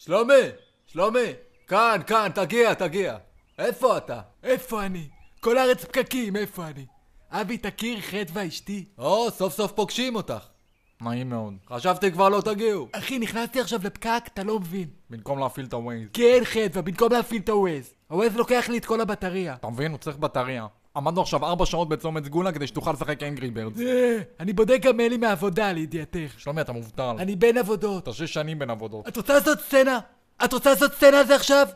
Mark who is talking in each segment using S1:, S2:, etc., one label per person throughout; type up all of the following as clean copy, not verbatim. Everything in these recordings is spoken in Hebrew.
S1: שלומי! שלומי! כאן, כאן, תגיע. איפה אתה?
S2: איפה אני? כל הארץ פקקים, איפה אני? אבי, תכיר חדווה אשתי.
S1: סוף סוף פוגשים אותך.
S3: נעים מאוד.
S1: חשבתי כבר לא תגיעו.
S2: אחי, נכנסתי עכשיו לפקק, אתה לא מבין.
S3: במקום להפעיל את הווייז.
S2: כן, חדווה, במקום להפעיל את הווייז. הווייז לוקח לי את כל הבטריה.
S3: אתה מבין? הוא צריך בטריה. עמדנו עכשיו 4 שעות בצומת סגולה כדי שתוכל לשחק אנגרי בירדס.
S2: אני בודק גם מיילים מהעבודה, לידיעתך.
S3: שלומי, אתה מובטל.
S2: אני בין עבודות.
S3: אתה 6 שנים בין עבודות.
S2: את רוצה לעשות סצנה? את רוצה לעשות סצנה על זה עכשיו?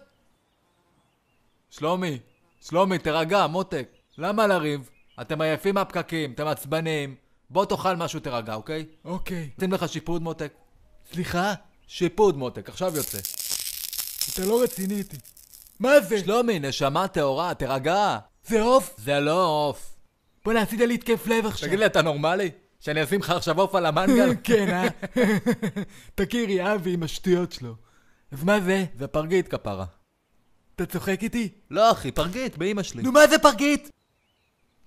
S1: שלומי, תרגע, מותק. למה לריב? אתם עייפים מהפקקים, אתם עצבנים. בוא תאכל משהו, תרגע, אוקיי?
S2: אוקיי.
S1: שים לך שיפוד, מותק.
S2: סליחה?
S1: שיפוד, מותק, עכשיו יוצא.
S2: אתה לא רציני איתי. מה זה?
S1: שלומי, נשמה טהורה, תרגע.
S2: זה עוף?
S1: זה לא עוף.
S2: בוא עשית לי התקף לב עכשיו.
S1: תגיד לי, אתה נורמלי? שאני אשים לך עכשיו עוף על המנגל?
S2: כן, תכירי, אבי עם השטויות שלו. אז מה זה?
S1: זה פרגית כפרה.
S2: אתה צוחק איתי?
S1: לא אחי, פרגית, באמא שלי.
S2: נו, מה זה פרגית?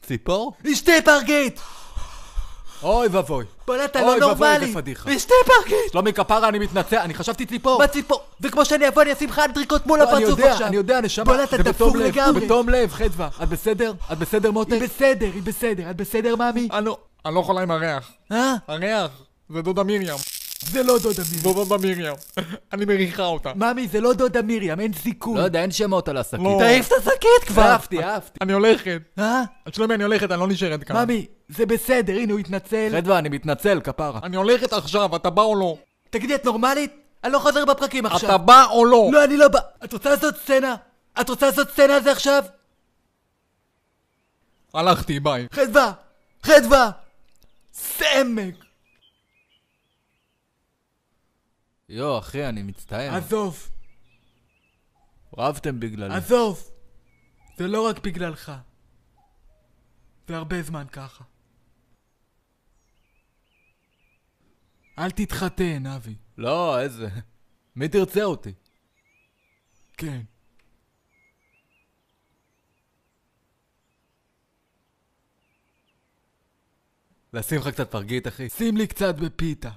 S1: ציפור?
S2: אשתי פרגית!
S1: אוי ובוי.
S2: בוא'נה, אתה
S1: אוי
S2: לא
S1: ואבוי,
S2: נורמלי!
S1: איזה פדיחה.
S2: אשתי פרגית!
S1: שלומי כפרה, אני מתנצל, אני חשבתי ציפור.
S2: מה ציפור? וכמו שאני אבוא אני אשים לך אנטריקוט מול
S1: לא,
S2: הפרצוף עכשיו.
S1: אני יודע, נשמה.
S2: בוא'נה, אתה
S1: זה
S2: דפוק
S1: בתום לב,
S2: לגמרי.
S1: בתום לב, חדווה. את בסדר? את בסדר, מותק?
S2: היא בסדר. את בסדר, מאמי?
S3: אני לא יכולה עם הריח. הריח. זה דודה מרים.
S2: זה לא דודה מרים.
S3: זו דודה מרים. אני מריחה אותה.
S2: מאמי, זה לא דודה מרים, אין סיכוי.
S1: לא יודע, אין שמות על השקית.
S3: לא.
S2: תעיף את השקית כבר!
S1: אהבתי.
S3: אני הולכת. שלומי, אני הולכת, אני לא נשארת כאן.
S2: מאמי, זה בסדר, הנה הוא התנצל.
S1: חדווה, אני מתנצל, כפרה.
S3: אני הולכת עכשיו, אתה בא או לא?
S2: תגידי, את נורמלית? אני לא חוזר בפרקים עכשיו.
S3: אתה בא או לא?
S2: לא, אני לא בא. את רוצה לעשות סצנה? את רוצה לעשות סצנה על זה עכשיו?
S3: הלכתי, ביי.
S2: חדווה! סמק!
S1: יו, אחי, אני מצטער.
S2: עזוב,
S1: רבתם בגללי.
S2: עזוב. זה לא רק בגללך. זה הרבה זמן ככה. אל תתחתן, אבי.
S1: לא, איזה... מי תרצה אותי?
S2: כן.
S1: לשים לך קצת פרגית, אחי.
S2: שים לי קצת בפיתה.